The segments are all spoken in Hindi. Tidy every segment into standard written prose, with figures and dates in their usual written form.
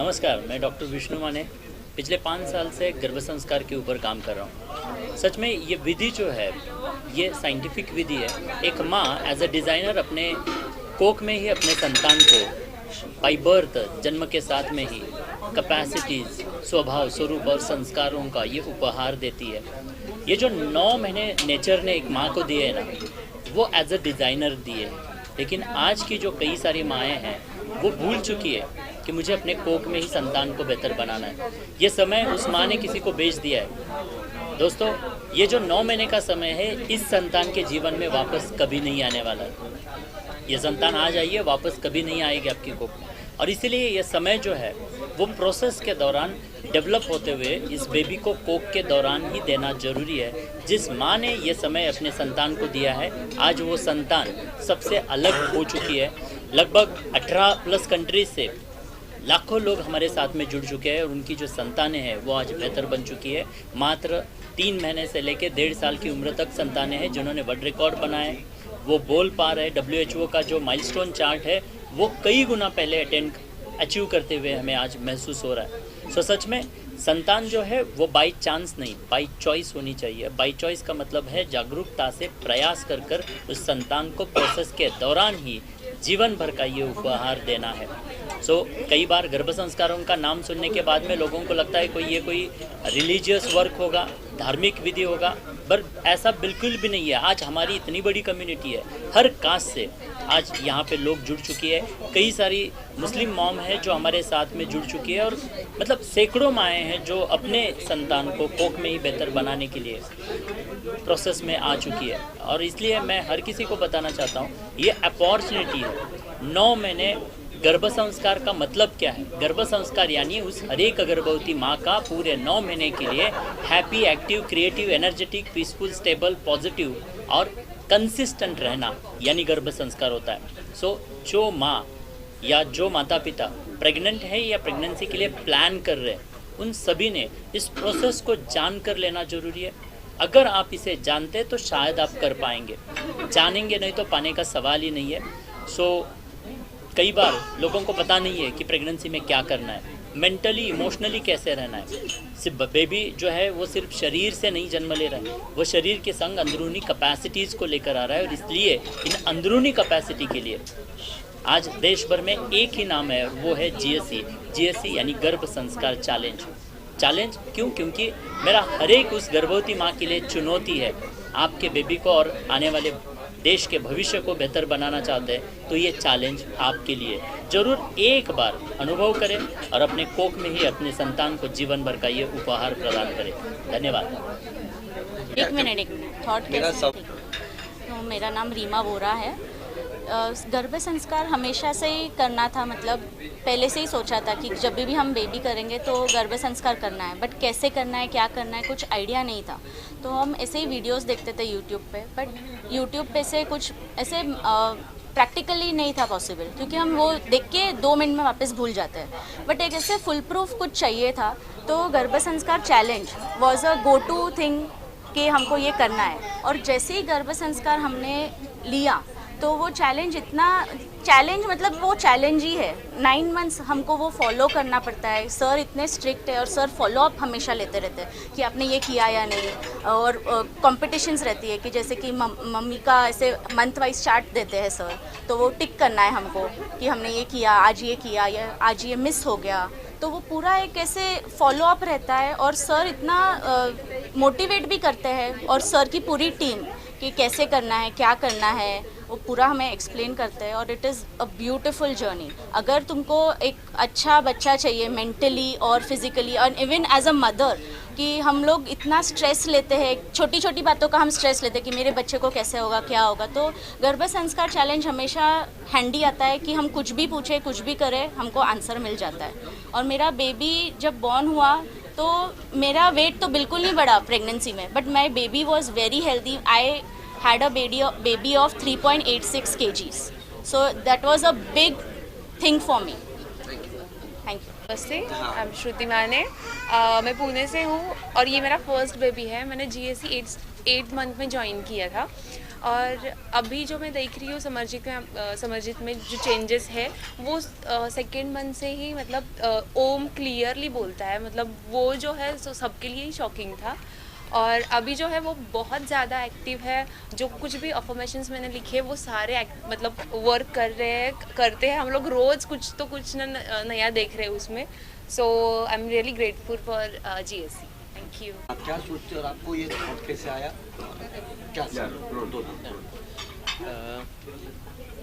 नमस्कार, मैं डॉक्टर विष्णु माने पिछले 5 साल से गर्भ संस्कार के ऊपर काम कर रहा हूँ। सच में ये विधि जो है, ये साइंटिफिक विधि है। एक माँ एज अ डिज़ाइनर अपने कोख में ही अपने संतान को बाई बर्थ, जन्म के साथ में ही कैपेसिटीज़, स्वभाव, स्वरूप और संस्कारों का ये उपहार देती है। ये जो 9 महीने नेचर ने एक माँ को दिए हैं ना, वो एज अ डिज़ाइनर दिए हैं। लेकिन आज की जो कई सारी माएँ हैं, वो भूल चुकी है कि मुझे अपने कोख में ही संतान को बेहतर बनाना है। ये समय उस माँ ने किसी को बेच दिया है। दोस्तों, ये जो 9 महीने का समय है, इस संतान के जीवन में वापस कभी नहीं आने वाला है। ये संतान आ जाइए, वापस कभी नहीं आएगी आपकी कोख में। और इसीलिए ये समय जो है, वो प्रोसेस के दौरान डेवलप होते हुए इस बेबी को कोख के दौरान ही देना जरूरी है। जिस माँ ने ये समय अपने संतान को दिया है, आज वो संतान सबसे अलग हो चुकी है। लगभग 18+ कंट्रीज से लाखों लोग हमारे साथ में जुड़ चुके हैं और उनकी जो संतानें हैं वो आज बेहतर बन चुकी है। मात्र 3 महीने से लेकर 1.5 साल की उम्र तक संतानें हैं जिन्होंने वर्ल्ड रिकॉर्ड बनाए, वो बोल पा रहे। WHO का जो माइलस्टोन चार्ट है, वो कई गुना पहले अचीव करते हुए हमें आज महसूस हो रहा है। सो सच में संतान जो है वो बाई चांस नहीं, बाई चॉइस होनी चाहिए। बाई चॉइस का मतलब है जागरूकता से प्रयास कर उस संतान को प्रोसेस के दौरान ही जीवन भर का ये उपहार देना है। कई बार गर्भ संस्कारों का नाम सुनने के बाद में लोगों को लगता है कोई रिलीजियस वर्क होगा, धार्मिक विधि होगा, पर ऐसा बिल्कुल भी नहीं है। आज हमारी इतनी बड़ी कम्युनिटी है, हर कास्ट से आज यहाँ पे लोग जुड़ चुकी है। कई सारी मुस्लिम मॉम है जो हमारे साथ में जुड़ चुकी है और मतलब सैकड़ों माएँ हैं जो अपने संतान को कोख में ही बेहतर बनाने के लिए प्रोसेस में आ चुकी है। और इसलिए मैं हर किसी को बताना चाहता हूँ, ये अपॉर्चुनिटी है। 9 महीने गर्भ संस्कार का मतलब क्या है? गर्भ संस्कार यानी उस हर एक गर्भवती माँ का पूरे 9 महीने के लिए happy, active, creative, energetic, peaceful, stable, positive और कंसिस्टेंट रहना, यानी गर्भ संस्कार होता है। जो माँ या जो माता पिता प्रेग्नेंट है या प्रेगनेंसी के लिए प्लान कर रहे हैं, उन सभी ने इस प्रोसेस को जान कर लेना जरूरी है। अगर आप इसे जानते तो शायद आप कर पाएंगे, जानेंगे नहीं तो पाने का सवाल ही नहीं है। कई बार लोगों को पता नहीं है कि प्रेगनेंसी में क्या करना है, मेंटली, इमोशनली कैसे रहना है। सिर्फ बेबी जो है वो सिर्फ शरीर से नहीं जन्म ले रहा है, वो शरीर के संग अंदरूनी कैपेसिटीज़ को लेकर आ रहा है। और इसलिए इन अंदरूनी कैपेसिटी के लिए आज देश भर में एक ही नाम है, वो है GSC यानी गर्भ संस्कार चैलेंज। क्यों? क्योंकि मेरा हर एक उस गर्भवती माँ के लिए चुनौती है। आपके बेबी को और आने वाले देश के भविष्य को बेहतर बनाना चाहते हैं तो ये चैलेंज आपके लिए। जरूर एक बार अनुभव करें और अपने कोख में ही अपने संतान को जीवन भर का ये उपहार प्रदान करें। धन्यवाद। एक मिनट थॉट तो मेरा नाम रीमा वोरा है। गर्भ संस्कार हमेशा से ही करना था, मतलब पहले से ही सोचा था कि जब भी हम बेबी करेंगे तो गर्भ संस्कार करना है, बट कैसे करना है, क्या करना है, कुछ आइडिया नहीं था। तो हम ऐसे ही वीडियोस देखते थे यूट्यूब पे, बट यूट्यूब पे से कुछ ऐसे प्रैक्टिकली नहीं था पॉसिबल, क्योंकि हम वो देख के 2 मिनट में वापस भूल जाते हैं। बट एक ऐसे फुल प्रूफ कुछ चाहिए था, तो गर्भ संस्कार challenge was a go to thing कि हमको ये करना है। और जैसे ही गर्भ संस्कार हमने लिया तो वो चैलेंज मतलब वो चैलेंज ही है। 9 मंथ्स हमको वो फॉलो करना पड़ता है। सर इतने स्ट्रिक्ट है और सर फॉलो अप हमेशा लेते रहते हैं कि आपने ये किया या नहीं। और कॉम्पिटिशन्स रहती है कि जैसे कि मम्मी का ऐसे मंथ वाइज चार्ट देते हैं सर, तो वो टिक करना है हमको कि हमने ये किया, आज ये किया, या आज ये मिस हो गया। तो वो पूरा एक ऐसे फॉलो अप रहता है और सर इतना मोटिवेट भी करते हैं, और सर की पूरी टीम कि कैसे करना है, क्या करना है, वो पूरा हमें एक्सप्लेन करते हैं। और it is a beautiful journey. अगर तुमको एक अच्छा बच्चा चाहिए मेंटली और फिज़िकली, और इवन एज अ मदर, कि हम लोग इतना स्ट्रेस लेते हैं, छोटी छोटी बातों का हम स्ट्रेस लेते हैं कि मेरे बच्चे को कैसे होगा, क्या होगा। तो गर्भ संस्कार चैलेंज हमेशा हैंडी आता है कि हम कुछ भी पूछे, कुछ भी करें, हमको आंसर मिल जाता है। और मेरा बेबी जब बॉर्न हुआ तो मेरा वेट तो बिल्कुल नहीं बढ़ा प्रेगनेंसी में, but my baby was very healthy. I had a baby of 3.86 kgs. So that was a big thing for me. Thank you. नमस्ते, आई एम श्रुति माने। मैं पुणे से हूँ और ये मेरा फर्स्ट बेबी है। मैंने GSC 8th मंथ में ज्वाइन किया था। और अभी जो मैं देख रही हूँ समरजीत में जो चेंजेस है वो सेकेंड मंथ से ही मतलब ओम क्लियरली बोलता है, मतलब वो जो है सबके लिए ही शॉकिंग था। और अभी जो है वो बहुत ज़्यादा एक्टिव है, जो कुछ भी अफर्मेशंस मैंने लिखे वो सारे मतलब वर्क करते हैं। हम लोग रोज़ कुछ नया देख रहे हैं उसमें। So I am really grateful for GSC। Thank you. आप क्या सोचते हो और आपको ये थॉट कैसे आया? क्या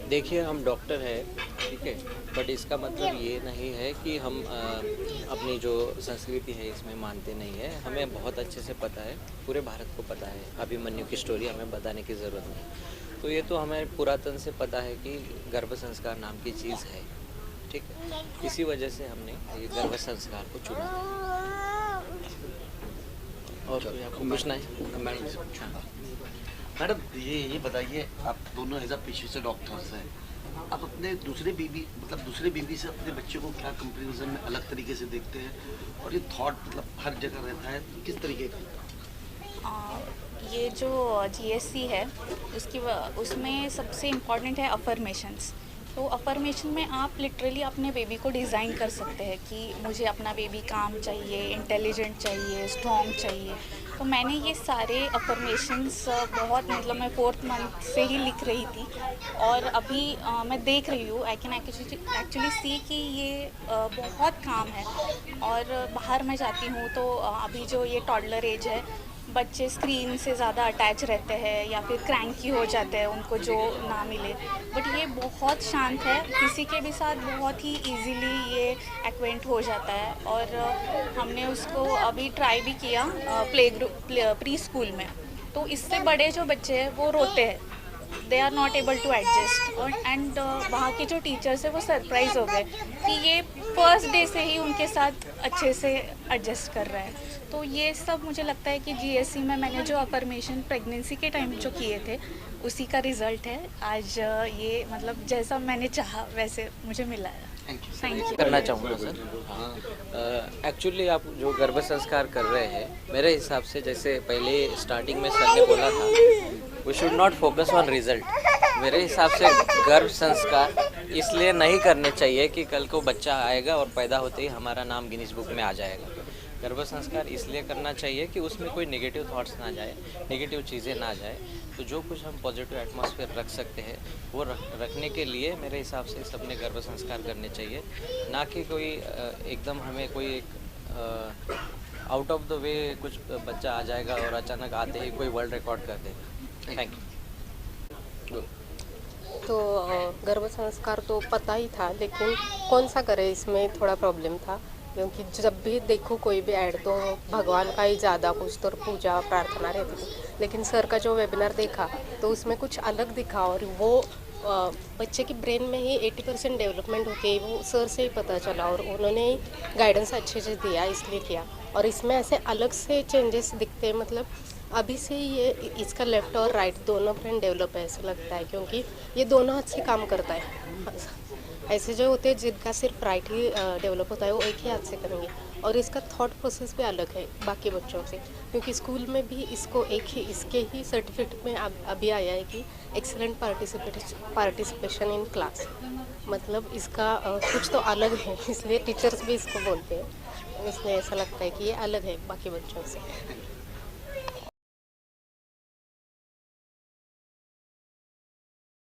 देखिए, हम डॉक्टर हैं, ठीक है, बट इसका मतलब ये नहीं है कि हम अपनी जो संस्कृति है इसमें मानते नहीं है। हमें बहुत अच्छे से पता है, पूरे भारत को पता है, अभिमन्यु की स्टोरी हमें बताने की ज़रूरत नहीं। तो ये तो हमें पुरातन से पता है कि गर्भ संस्कार नाम की चीज़ है, ठीक है। इसी वजह से हमने ये गर्भ संस्कार को चुना। और कोई आपको पूछना है? मैडम ये बताइए, आप दोनों एज अ पेशे से डॉक्टर्स हैं, आप अपने दूसरे बीबी से अपने बच्चे को क्या कंपैरिजन में अलग तरीके से देखते हैं, और ये थॉट मतलब हर जगह रहता है किस तरीके का? ये जो GSC है उसमें सबसे इम्पॉर्टेंट है अफर्मेशंस। तो अफर्मेशन में आप लिटरली अपने बेबी को डिज़ाइन कर सकते हैं कि मुझे अपना बेबी काम चाहिए, इंटेलिजेंट चाहिए, स्ट्रॉन्ग चाहिए। तो मैंने ये सारे अफर्मेशंस बहुत मतलब मैं 4th मंथ से ही लिख रही थी, और अभी मैं देख रही हूँ आई कैन एक्चुअली सी कि ये बहुत काम है। और बाहर मैं जाती हूँ तो अभी जो ये टॉडलर एज है, बच्चे स्क्रीन से ज़्यादा अटैच रहते हैं या फिर क्रैंकी हो जाते हैं, उनको जो ना मिले। बट ये बहुत शांत है, किसी के भी साथ बहुत ही इजीली ये एक्वेंट हो जाता है। और हमने उसको अभी ट्राई भी किया प्री स्कूल में। तो इससे बड़े जो बच्चे हैं वो रोते हैं, they are not able to adjust. और एंड वहाँ के जो टीचर्स हैं वो सरप्राइज़ हो गए कि ये फर्स्ट डे से ही उनके साथ अच्छे से एडजस्ट कर रहा है। तो ये सब मुझे लगता है कि GSC में मैंने जो अफर्मेशन प्रेगनेंसी के टाइम जो किए थे उसी का रिज़ल्ट है। आज ये मतलब जैसा मैंने चाहा वैसे मुझे मिला है। Thank you. करना चाहूँगा सर। एक्चुअली आप जो गर्भ संस्कार कर रहे हैं, मेरे हिसाब से जैसे पहले स्टार्टिंग में सर ने बोला था, we should not focus on result. मेरे हिसाब से गर्भ संस्कार इसलिए नहीं करने चाहिए कि कल को बच्चा आएगा और पैदा होते ही हमारा नाम गिनीज बुक में आ जाएगा। गर्भ संस्कार इसलिए करना चाहिए कि उसमें कोई नेगेटिव थॉट्स ना जाए, नेगेटिव चीज़ें ना जाए। तो जो कुछ हम पॉजिटिव एटमॉस्फेयर रख सकते हैं वो रखने के लिए मेरे हिसाब से सबने गर्भ संस्कार करने चाहिए, ना कि कोई एकदम हमें कोई एक आउट ऑफ द वे कुछ बच्चा आ जाएगा और अचानक आते ही कोई वर्ल्ड रिकॉर्ड कर देगा। Thank you. तो गर्भ संस्कार तो पता ही था, लेकिन कौन सा करे इसमें थोड़ा प्रॉब्लम था, क्योंकि जब भी देखो कोई भी ऐड तो भगवान का ही ज़्यादा कुछ तो पूजा प्रार्थना रहती थी। लेकिन सर का जो वेबिनार देखा तो उसमें कुछ अलग दिखा, और वो बच्चे की ब्रेन में ही 80% डेवलपमेंट होती है, वो सर से ही पता चला, और उन्होंने गाइडेंस अच्छे से दिया, इसलिए किया। और इसमें ऐसे अलग से चेंजेस दिखते हैं, मतलब अभी से ये इसका लेफ्ट और राइट दोनों ब्रेन डेवलप है ऐसा लगता है, क्योंकि ये दोनों हाथ से काम करता है। ऐसे जो होते हैं जिनका सिर्फ राइट ही डेवलप होता है वो एक ही हाथ से करेंगे। और इसका थॉट प्रोसेस भी अलग है बाकी बच्चों से, क्योंकि स्कूल में भी इसको इसके ही सर्टिफिकेट में अभी आया है कि एक्सीलेंट पार्टिसिपेशन इन क्लास। मतलब इसका कुछ तो अलग है, इसलिए टीचर्स भी इसको बोलते हैं, इसलिए ऐसा लगता है कि ये अलग है बाकी बच्चों से।